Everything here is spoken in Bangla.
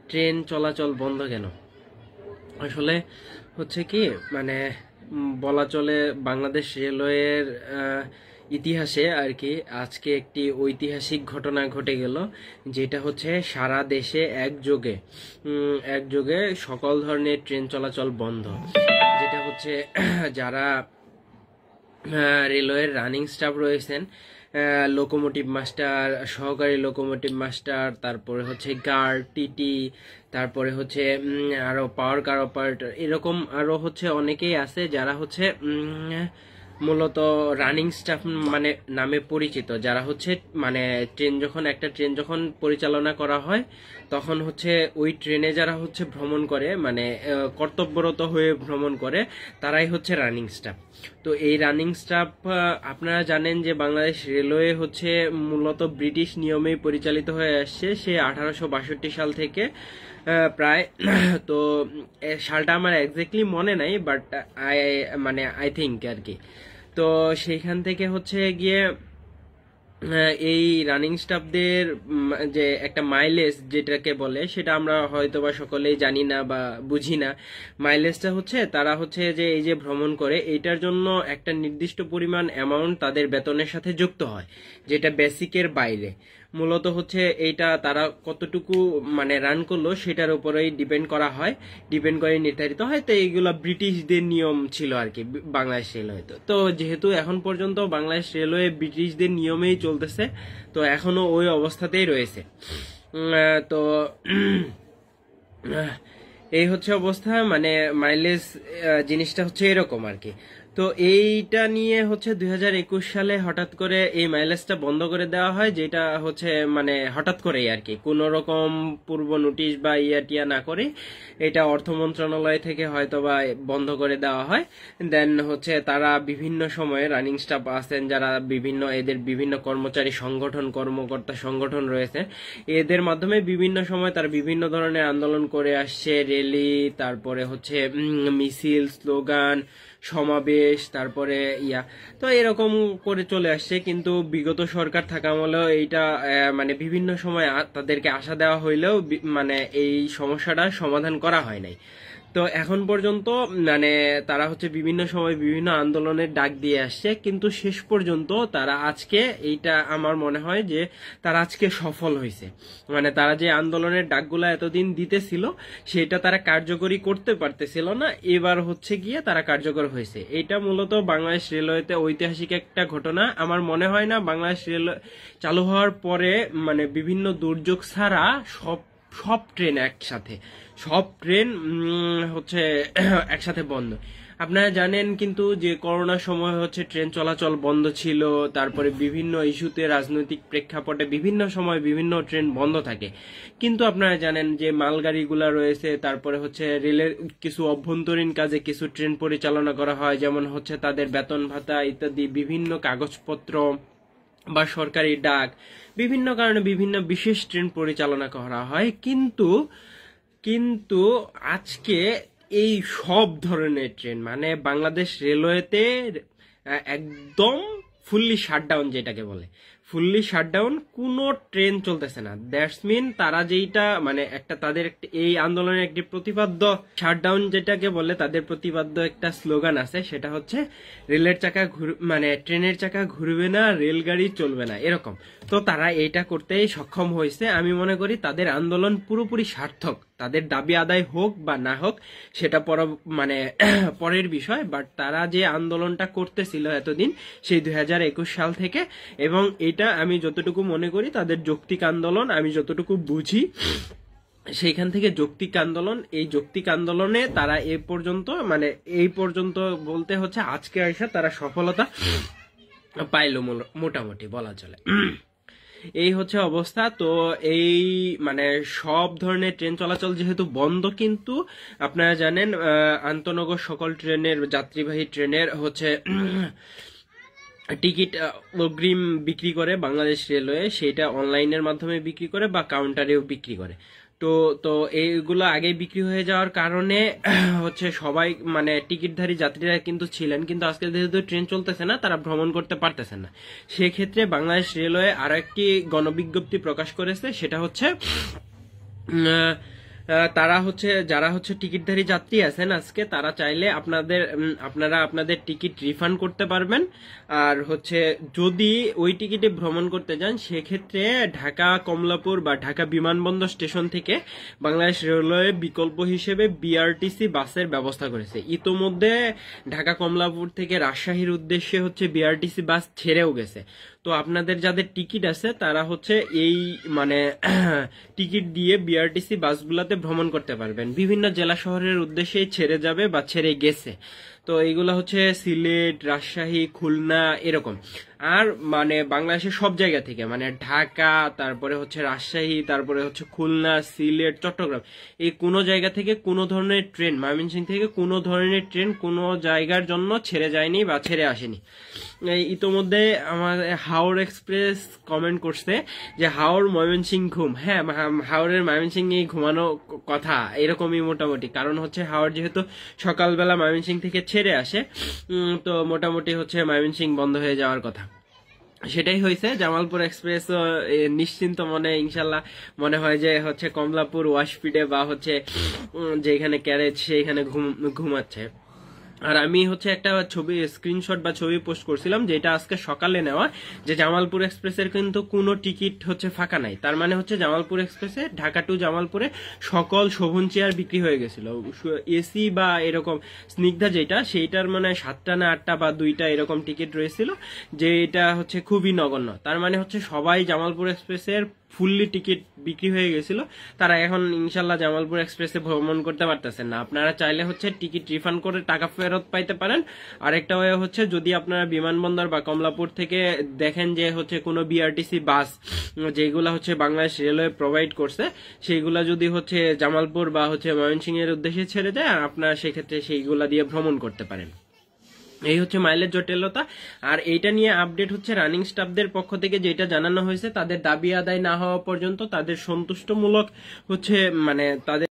ট্রেন চলাচল বন্ধ কেন? আসলে হচ্ছে কি, মানে বলা চলে বাংলাদেশ রেলওয়ের ইতিহাসে আর কি আজকে একটি ঐতিহাসিক ঘটনা ঘটে গেল, যেটা হচ্ছে সারা দেশে একযোগে সকল ধরনের ট্রেন চলাচল বন্ধ। যেটা হচ্ছে যারা রেলওয়ের রানিং স্টাফ রয়েছেন, লোকোমোটিভ মাস্টার, সহকারী লোকোমোটিভ মাস্টার, তারপরে হচ্ছে গার্ড, টিটি, তারপরে হচ্ছে আরো পাওয়ার কার অপারেটর, এরকম আরো হচ্ছে অনেকেই আছে যারা হচ্ছে মূলত রানিং স্টাফ মানে নামে পরিচিত, যারা হচ্ছে মানে একটা ট্রেন যখন পরিচালনা করা হয় তখন হচ্ছে ওই ট্রেনে যারা হচ্ছে ভ্রমণ করে, মানে কর্তব্যরত হয়ে ভ্রমণ করে, তারাই হচ্ছে রানিং স্টাফ। তো এই রানিং স্টাফ, আপনারা জানেন যে বাংলাদেশ রেলওয়ে হচ্ছে মূলত ব্রিটিশ নিয়মেই পরিচালিত হয়ে আসছে সে 1862 সাল থেকে প্রায়। তো সালটা আমার এক্স্যাক্টলি মনে নাই, বাট আই থিঙ্ক আর কি। তো সেইখান থেকে হচ্ছে গিয়ে এই রানিং স্টাফদের যে একটা মাইলেজ যেটাকে বলে, সেটা আমরা হয়তো বা সকলেই জানি না বা বুঝি না। মাইলেজটা হচ্ছে তারা হচ্ছে যে এই যে ভ্রমণ করে, এইটার জন্য একটা নির্দিষ্ট পরিমাণ অ্যামাউন্ট তাদের বেতনের সাথে যুক্ত হয়, যেটা বেসিকের বাইরে। মূলত হচ্ছে এইটা তারা কতটুকু মানে রান করলো সেটার উপরেই ডিপেন্ড করে নির্ধারিত হয়। তো এইগুলো ব্রিটিশদের নিয়ম ছিল আর কি বাংলাদেশ রেলওয়ে। তো যেহেতু এখন পর্যন্ত বাংলাদেশ রেলওয়ে ব্রিটিশদের নিয়মেই চলতেছে, তো এখনো ওই অবস্থাতেই রয়েছে। তো এই হচ্ছে অবস্থা, মানে মাইলেজ জিনিসটা হচ্ছে এরকম আর কি। তো এইটা নিয়ে হচ্ছে 2021 সালে হঠাৎ করে এই মাইলেজটা বন্ধ করে দেওয়া হয়, যেটা হচ্ছে মানে হঠাৎ করেই আর কি, কোনো রকম পূর্ব নোটিশ বা টিয়া না করে এটা অর্থ মন্ত্রণালয় থেকে হয়তো বা বন্ধ করে দেওয়া হয়। দেন হচ্ছে তারা বিভিন্ন সময়ে রানিং স্টাফ আছেন যারা এদের বিভিন্ন কর্মচারী সংগঠন, কর্মকর্তা সংগঠন রয়েছে, এদের মাধ্যমে বিভিন্ন সময় তারা বিভিন্ন ধরনের আন্দোলন করে আসছে, র্যালি, তারপরে হচ্ছে মিছিল, স্লোগান, সমাবেশ, তারপরে তো এরকম করে চলে আসছে। কিন্তু বিগত সরকার থাকা আমলেও এইটা মানে বিভিন্ন সময় তাদেরকে আশা দেওয়া হইলেও মানে এই সমস্যাটা সমাধান করা হয় নাই। তো এখন পর্যন্ত মানে তারা হচ্ছে বিভিন্ন সময় বিভিন্ন আন্দোলনের ডাক দিয়ে আসছে, কিন্তু শেষ পর্যন্ত তারা আজকে, এইটা আমার মনে হয় যে তারা আজকে সফল হয়েছে। মানে তারা যে আন্দোলনের ডাকগুলা এতদিন দিতেছিল সেটা তারা কার্যকরী করতে পারতেছিল না, এবার হচ্ছে গিয়ে তারা কার্যকর হয়েছে। এটা মূলত বাংলাদেশ রেলওয়েতে ঐতিহাসিক একটা ঘটনা। আমার মনে হয় না বাংলাদেশ রেলওয়ে চালু হওয়ার পরে মানে বিভিন্ন দুর্যোগ ছাড়া সব ট্রেন হচ্ছে একসাথে বন্ধ। আপনারা জানেন কিন্তু যে করোনার সময় হচ্ছে ট্রেন চলাচল বন্ধ ছিল, তারপরে বিভিন্ন ইস্যুতে রাজনৈতিক প্রেক্ষাপটে বিভিন্ন সময় বিভিন্ন ট্রেন বন্ধ থাকে। কিন্তু আপনারা জানেন যে মালগাড়িগুলা রয়েছে, তারপরে হচ্ছে রেলের কিছু অভ্যন্তরীণ কাজে কিছু ট্রেন পরিচালনা করা হয়, যেমন হচ্ছে তাদের বেতন ভাতা ইত্যাদি, বিভিন্ন কাগজপত্র বা সরকারি ডাক, বিভিন্ন কারণে বিভিন্ন বিশেষ ট্রেন পরিচালনা করা হয়। কিন্তু আজকে এই সব ধরনের ট্রেন, মানে বাংলাদেশ রেলওয়েতে একদম ফুললি শাটডাউন, যেটাকে বলে ফুললি শাটডাউন, কোনো ট্রেন চলতেছে না। দ্যাটস মিন তারা যেইটা মানে তাদের এই আন্দোলনের একটি প্রতিপাদ্য শাটডাউন যেটাকে বলে, তাদের প্রতিপাদ্য একটা স্লোগান আছে, সেটা হচ্ছে ট্রেনের চাকা ঘুরবে না, রেলগাড়ি চলবে না, এরকম। তো তারা এইটা করতেই সক্ষম হয়েছে। আমি মনে করি তাদের আন্দোলন পুরোপুরি সার্থক। তাদের দাবি আদায় হোক বা না হোক সেটা পরের বিষয়, বাট তারা যে আন্দোলনটা করতেছিল এতদিন, সেই 2021 সাল থেকে, এবং এটা আমি যতটুকু মনে করি তাদের যৌক্তিক আন্দোলন, আমি যতটুকু বুঝি সেইখান থেকে এই যৌক্তিক আন্দোলনে তারা এই পর্যন্ত বলতে হচ্ছে আজকে এসে তারা সফলতা পাইলো মোটামুটি বলা চলে। এই হচ্ছে অবস্থা। তো এই মানে সব ধরনের ট্রেন চলাচল যেহেতু বন্ধ, কিন্তু আপনারা জানেন আন্তনগর সকল ট্রেনের, যাত্রীবাহী ট্রেনের হচ্ছে টিকিট অগ্রিম বিক্রি করে বাংলাদেশ রেলওয়ে, সেটা অনলাইনের মাধ্যমে বিক্রি করে বা কাউন্টারেও বিক্রি করে। তো এইগুলো আগে বিক্রি হয়ে যাওয়ার কারণে হচ্ছে সবাই মানে টিকিটধারী যাত্রীরা কিন্তু ছিলেন, কিন্তু আজকে যেহেতু ট্রেন চলতেছে না তারা ভ্রমণ করতে পারতেছে না। সেক্ষেত্রে বাংলাদেশ রেলওয়ে আরো একটি গণবিজ্ঞপ্তি প্রকাশ করেছে, সেটা হচ্ছে তারা হচ্ছে যারা হচ্ছে টিকিটধারী যাত্রী আছেন আজকে, তারা চাইলে আপনারা আপনাদের টিকিট রিফান্ড করতে পারবেন। আর হচ্ছে যদি ওই টিকিটে ভ্রমণ করতে যান, সেক্ষেত্রে ঢাকা কমলাপুর বা ঢাকা বিমানবন্দর স্টেশন থেকে বাংলাদেশ রেলওয়ে বিকল্প হিসেবে বিআরটিসি বাসের ব্যবস্থা করেছে। ইতোমধ্যে ঢাকা কমলাপুর থেকে রাজশাহীর উদ্দেশ্যে হচ্ছে বিআরটিসি বাস ছেড়েও গেছে। তো আপনাদের যাদের টিকিট আছে তারা হচ্ছে এই মানে টিকিট দিয়ে বিআরটিসি বাসগুলোতে ভ্রমণ করতে পারবেন। বিভিন্ন জেলা শহরের উদ্দেশ্যে ছেড়ে যাবে বা ছেড়ে গেছে। তো এইগুলো হচ্ছে সিলেট, রাজশাহী, খুলনা এরকম। আর মানে বাংলাদেশের সব জায়গা থেকে, মানে ঢাকা, তারপরে হচ্ছে রাজশাহী, তারপরে হচ্ছে খুলনা, সিলেট, চট্টগ্রাম, এই কোনো জায়গা থেকে কোনো ধরনের ট্রেন, ময়মনসিংহ থেকে কোনো ধরনের ট্রেন কোনো জায়গার জন্য ছেড়ে যায়নি বা ছেড়ে আসেনি। এই ইতোমধ্যে আমার হাওড় এক্সপ্রেস কমেন্ট করছে যে হাওড় ময়মনসিংহ ঘুম। হ্যাঁ, হাওড়ের ময়মনসিংহ ঘুমানো কথা এরকমই মোটামুটি, কারণ হচ্ছে হাওড় যেহেতু সকালবেলা ময়মনসিংহ থেকে ছেড়ে আসে, তো মোটামুটি হচ্ছে ময়মনসিংহ বন্ধ হয়ে যাওয়ার কথা। সেটাই হয়েছে। জামালপুর এক্সপ্রেস নিশ্চিন্ত মনে ইনশাল্লাহ মনে হয় যে হচ্ছে কমলাপুর ওয়াশপিডে বা হচ্ছে যেখানে ক্যারেজ সেইখানে ঘুমাচ্ছে। আর আমি হচ্ছে একটা ছবি স্ক্রিনশট বা ছবি পোস্ট করছিলাম, যেটা আজকে সকালে নেওয়া, যে জামালপুর এক্সপ্রেসের কিন্তু কোনো টিকিট হচ্ছে ফাঁকা নাই। তার মানে হচ্ছে জামালপুর এক্সপ্রেসে ঢাকা টু জামালপুরে সকল শোভন চেয়ার বিক্রি হয়ে গেছিল। এসি বা এরকম স্নিগ্ধা যেটা, সেইটার মানে 7টা না 8টা বা 2টা এরকম টিকিট রয়েছিল, যে এটা হচ্ছে খুবই নগণ্য। তার মানে হচ্ছে সবাই জামালপুর এক্সপ্রেসের ফুললি টিকিট বিক্রি হয়ে গেছিল। তারা এখন ইনশাল্লাহ জামালপুর এক্সপ্রেসে ভ্রমণ করতে পারতেছেন না। আপনারা চাইলে হচ্ছে টিকিট রিফান্ড করে টাকা ফেরত পাইতে পারেন। আরেকটা ওয়ে হচ্ছে, যদি আপনারা বিমানবন্দর বা কমলাপুর থেকে দেখেন যে হচ্ছে কোনো বিআরটিসি বাস যেগুলা হচ্ছে বাংলাদেশ রেলওয়ে প্রোভাইড করছে, সেইগুলা যদি হচ্ছে জামালপুর বা হচ্ছে ময়মনসিংহের উদ্দেশ্যে ছেড়ে দেয়, আপনারা সেক্ষেত্রে সেইগুলা দিয়ে ভ্রমণ করতে পারেন। এই হচ্ছে মাইলেজ জটিলতা। আর এইটা নিয়ে আপডেট হচ্ছে রানিং স্টাফদের পক্ষ থেকে যেটা জানানো হয়েছে, তাদের দাবি আদায় না হওয়া পর্যন্ত তাদের সন্তুষ্টমূলক হচ্ছে মানে তাদের